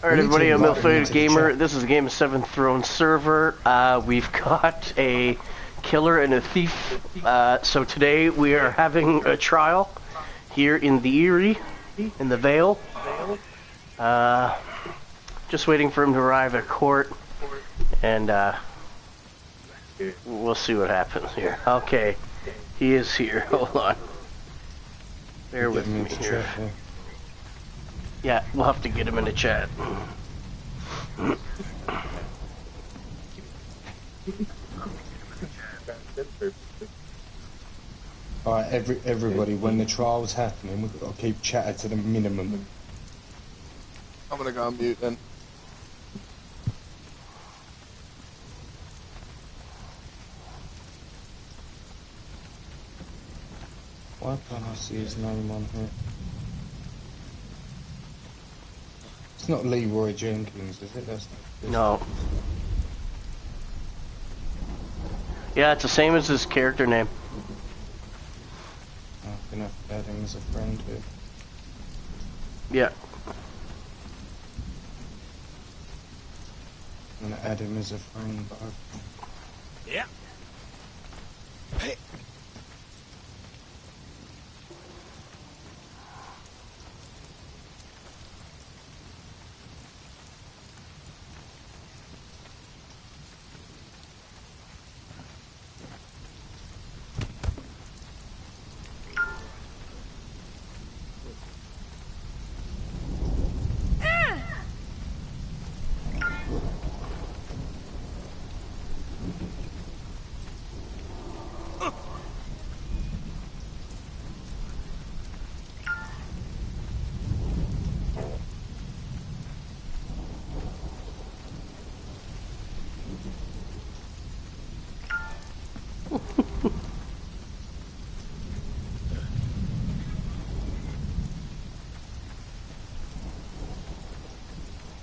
Alright everybody, I'm Milfaded Gamer. This is a game of Seventh Throne server. We've got a killer and a thief. So today we are having a trial here in the Eyrie, in the Vale. Just waiting for him to arrive at court, and we'll see what happens here. Okay, he is here. Hold on. Bear with me here. Yeah, we'll have to get him in a chat. Alright, everybody, when the trial's happening, we've got to keep chatter to the minimum. I'm gonna go on mute then. Why can't I see his name on here? It's not Leroy Jenkins, is it? That's not... No. Yeah, it's the same as his character name. I'm gonna have to add him as a friend here. Yeah. I'm gonna add him as a friend, but Yeah. Hey.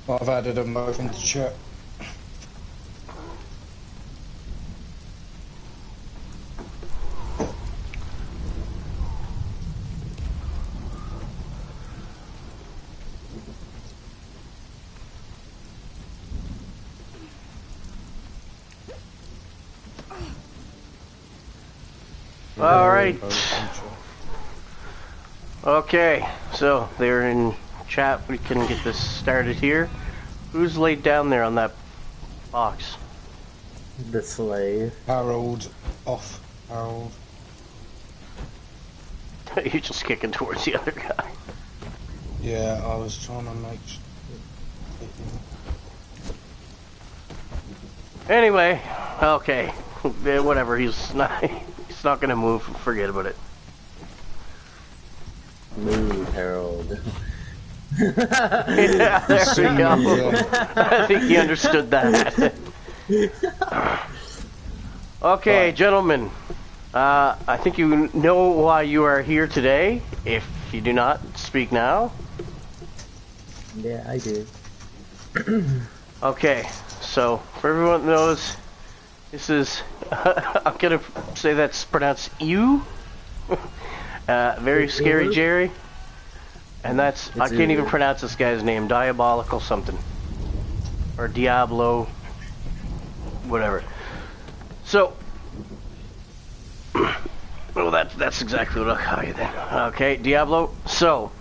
I've added them both into chat. Alright. Okay, so they're in chat. We can get this started here. Who's laid down there on that box? The slave. Harold, off. Harold. You're just kicking towards the other guy. Yeah, I was trying to make sure. Anyway, okay. Yeah, whatever, he's not gonna move. Forget about it. Move, Harold. Yeah, there we go. I think he understood that. Okay, gentlemen. I think you know why you are here today. If you do not, speak now. Yeah, I do. Okay, so for everyone that knows, this is I'm gonna say that's pronounced you. Very scary Jerry. And that's, I can't even pronounce this guy's name, Diabolical something. Or Diablo, whatever. So, well that's exactly what I'll call you then. Okay, Diablo, so,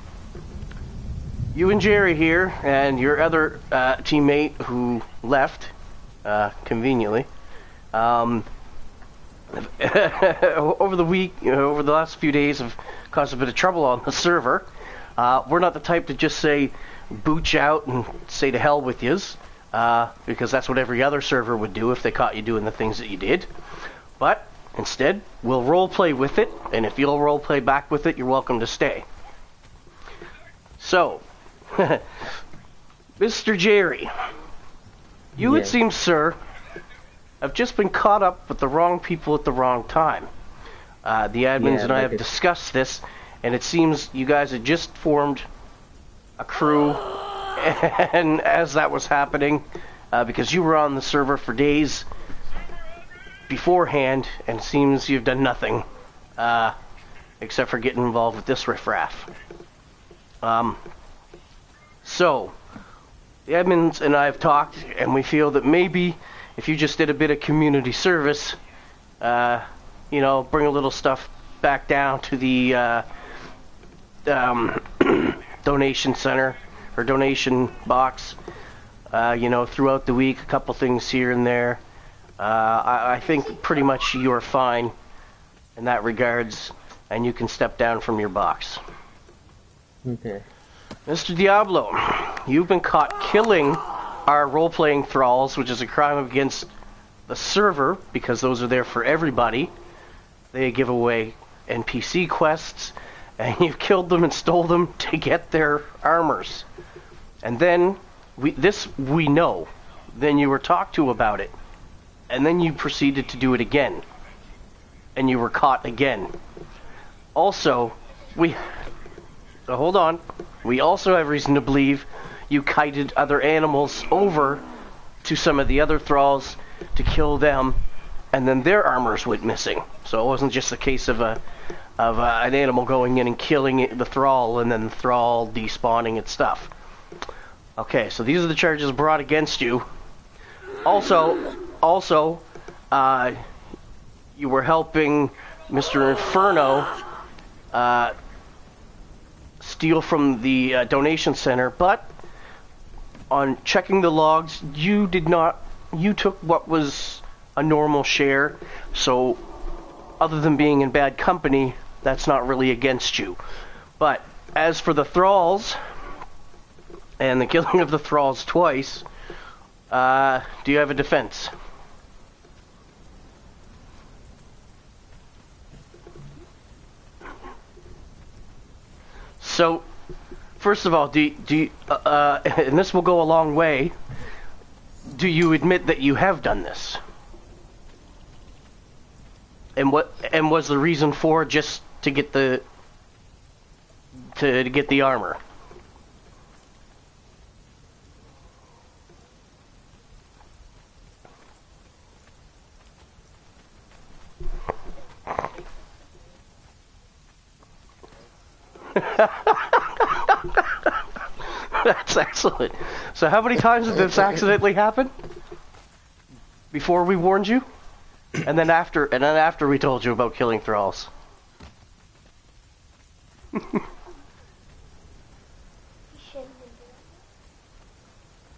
you and Jerry here, and your other teammate who left, conveniently, over the week, over the last few days have caused a bit of trouble on the server. We're not the type to just say booch out and say to hell with yous, because that's what every other server would do if they caught you doing the things that you did. But instead, we'll role play with it, and if you'll role play back with it, you're welcome to stay. So, Mr. Jerry, you, it seems, sir, have just been caught up with the wrong people at the wrong time. The admins and I have discussed this, and it seems you guys had just formed a crew, and as that was happening, because you were on the server for days beforehand, and it seems you've done nothing, except for getting involved with this riffraff. So, The admins and I have talked, and we feel that maybe if you just did a bit of community service, you know, bring a little stuff back down to the donation center or donation box, you know, throughout the week, a couple things here and there. I think pretty much you're fine in that regards, and you can step down from your box. Okay. Mr. Diablo, you've been caught killing our role-playing thralls, which is a crime against the server, because those are there for everybody. They give away NPC quests, and you've killed them and stole them to get their armors. And then, we know. Then you were talked to about it. And then you proceeded to do it again. And you were caught again. Also, hold on. We also have reason to believe you kited other animals over to some of the other thralls to kill them, and then their armors went missing. So it wasn't just a case of an animal going in and killing the thrall and then the thrall despawning its stuff. Okay, so these are the charges brought against you. Also, you were helping Mr. Inferno steal from the donation center, but on checking the logs, you took what was a normal share, so other than being in bad company, that's not really against you. But as for the thralls, and the killing of the thralls twice, do you have a defense? So, first of all, do you, and this will go a long way, do you admit that you have done this? And was the reason for just to get the armor? That's excellent. So how many times did this accidentally happen? Before we warned you? And then after we told you about killing thralls.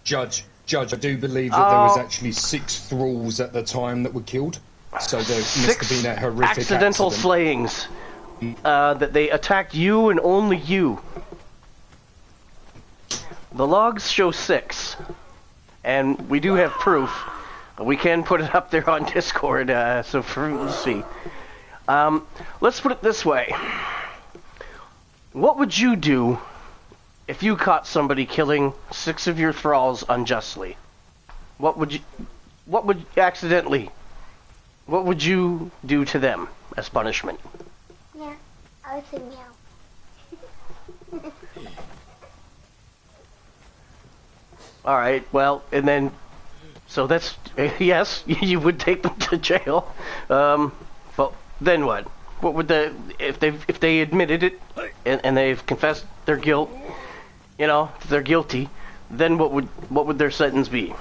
Judge, I do believe that there was actually 6 thralls at the time that were killed. So there must have been a horrific accidental accident. slayings. That they attacked you and only you. The logs show 6. And we do have proof. We can put it up there on Discord, so we'll see. Let's put it this way. What would you do if you caught somebody killing 6 of your thralls unjustly? What would you do to them as punishment? Yeah, I would say meow. Alright, well, and then... So that's... Yes, you would take them to jail. But then what? What would if they admitted it, and they've confessed their guilt, you know, if they're guilty, then what would their sentence be?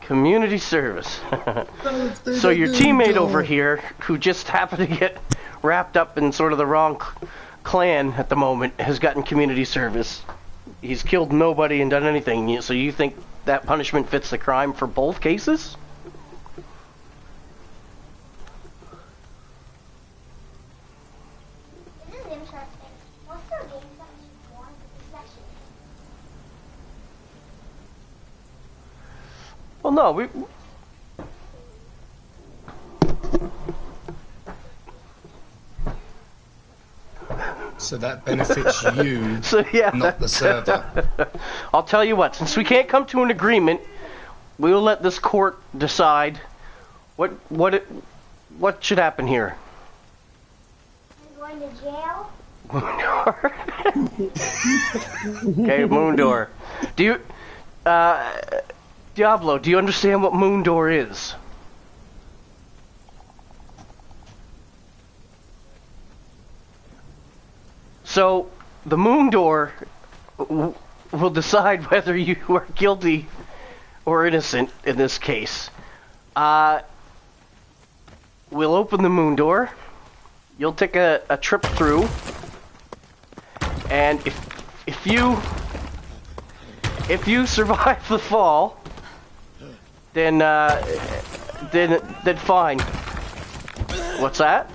Community service. So your teammate over here, who just happened to get wrapped up in sort of the wrong clan at the moment, has gotten community service. He's killed nobody and done anything. So you think that punishment fits the crime for both cases? This is interesting. What's the games that you want in this section? Well, no, we... So that benefits you, So, yeah. not the server. I'll tell you what, since we can't come to an agreement, we'll let this court decide what should happen here. I'm going to jail. Moondoor. Okay, Moondoor. Do you, Diablo, do you understand what Moondoor is? So, the Moondoor will decide whether you are guilty or innocent in this case. We'll open the Moondoor. You'll take a trip through, and if you survive the fall, then fine. What's that?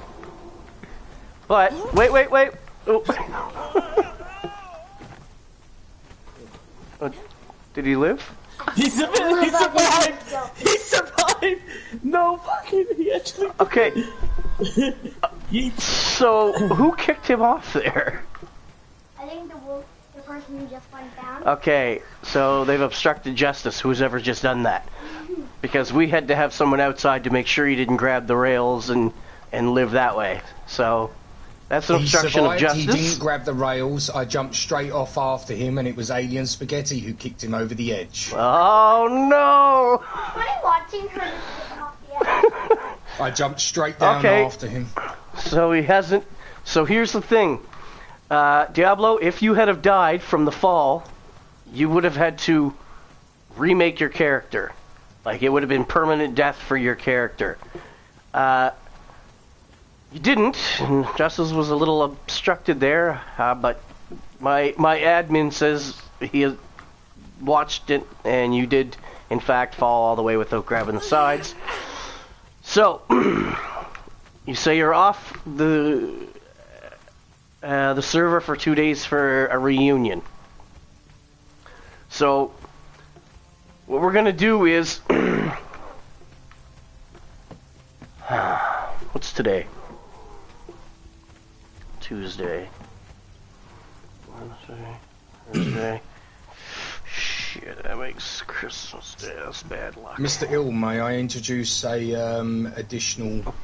But wait. Oh. Did he live? He survived! He survived! No, fucking, he actually... Okay. So, who kicked him off there? I think the person who just went down. Okay, so they've obstructed justice, who's ever just done that. Because we had to have someone outside to make sure he didn't grab the rails and live that way. So, that's an obstruction of justice. He didn't grab the rails. I jumped straight off after him, and it was Alien Spaghetti who kicked him over the edge. Oh no! What are you watching her get off the edge? I jumped straight down after him. So he hasn't... So here's the thing. Diablo, if you had have died from the fall, you would have had to remake your character. Like, it would have been permanent death for your character. You didn't, and Justice was a little obstructed there, but my admin says he has watched it, and you did, in fact, fall all the way without grabbing the sides. So, you say you're off the server for 2 days for a reunion. So, what we're going to do is... What's today? Tuesday. Wednesday. Thursday. Shit, that makes Christmas Day. That's bad luck. Mr. Ill, may I introduce a additional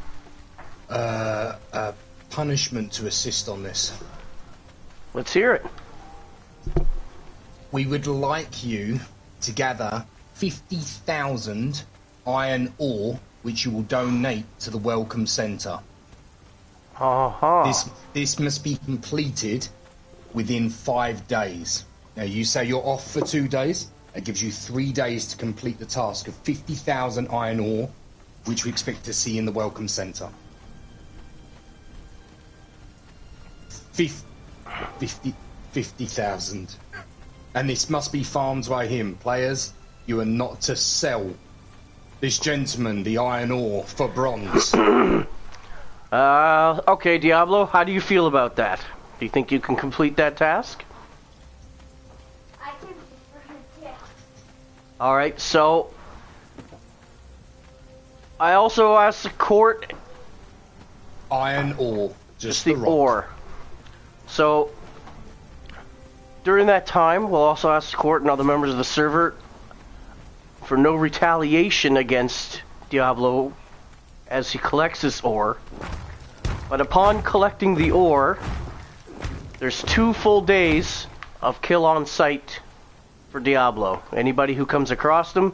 punishment to assist on this? Let's hear it. We would like you to gather 50,000 iron ore, which you will donate to the Welcome Centre. This must be completed within 5 days. Now, you say you're off for 2 days. That gives you 3 days to complete the task of 50,000 iron ore, which we expect to see in the Welcome Centre. 50,000. And this must be farmed by him. Players, you are not to sell this gentleman the iron ore for bronze. Okay, Diablo, how do you feel about that? Do you think you can complete that task? I can yeah. Alright, so... I also asked the court... Iron ore. Just the rock. ore. So, during that time, we'll also ask the court and other members of the server for no retaliation against Diablo as he collects this ore. But upon collecting the ore, there's 2 full days of kill on sight for Diablo. Anybody who comes across him,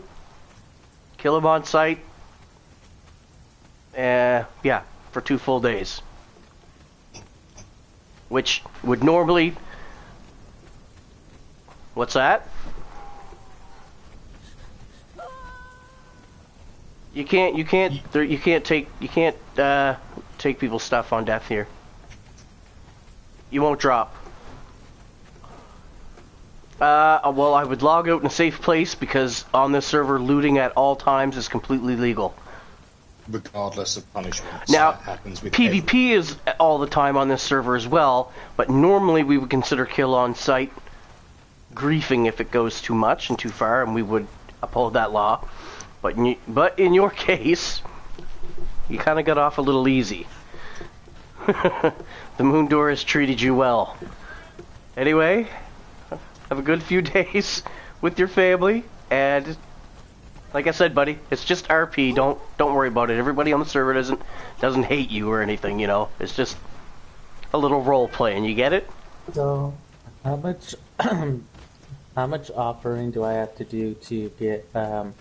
kill him on sight. Yeah, for 2 full days. Which would normally... What's that? You can't take people's stuff on death here. You won't drop. Well, I would log out in a safe place because on this server, looting at all times is completely legal. Regardless of punishment. Now, that happens with PvP is all the time on this server as well, but normally we would consider kill on sight griefing if it goes too much and too far, and we would uphold that law. But in your case, you kind of got off a little easy. The Moondoor has treated you well. Anyway, have a good few days with your family, and like I said, buddy, it's just RP. Don't worry about it. Everybody on the server doesn't hate you or anything, you know. It's just a little role playing. You get it? So, how much offering do I have to do to get a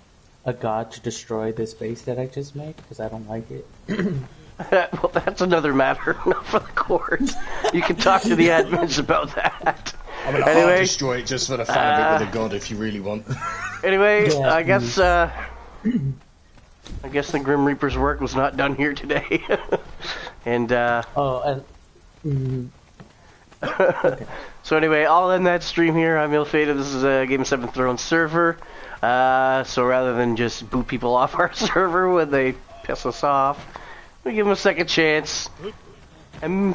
god to destroy this base that I just made? Because I don't like it. Well, that's another matter, not for the court. You can talk to the admins about that. I'm gonna hard destroy it just for the fun of it with a god if you really want. Anyway, Yeah, I guess the Grim Reaper's work was not done here today. And so anyway, I'll end that stream here. I'm ill-fated. This is a Game of Seven Thrones server. So rather than just boot people off our server when they piss us off, we give them a second chance. And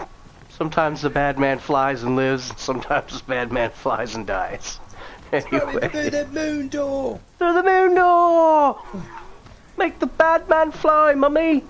sometimes the bad man flies and lives, and sometimes the bad man flies and dies. Anyway. Through the moon door! Through the moon door! Make the bad man fly, mummy!